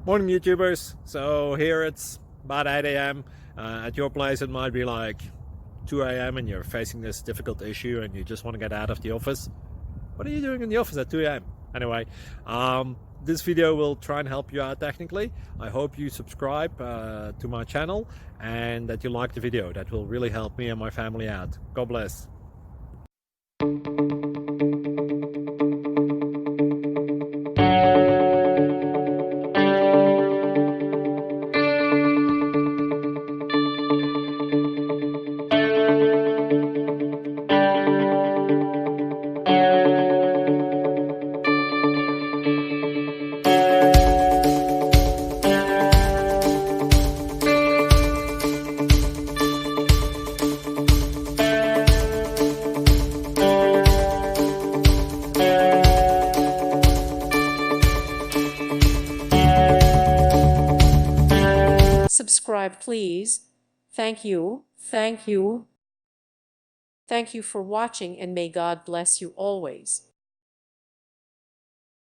Morning YouTubers. So here it's about 8 a.m. At your place it might be like 2 a.m. and you're facing this difficult issue and you just want to get out of the office. What are you doing in the office at 2 a.m.? Anyway, this video will try and help you out technically. I hope you subscribe to my channel and that you like the video. That will really help me and my family out. God bless. Subscribe, please. Thank you. Thank you. Thank you for watching, and may God bless you always.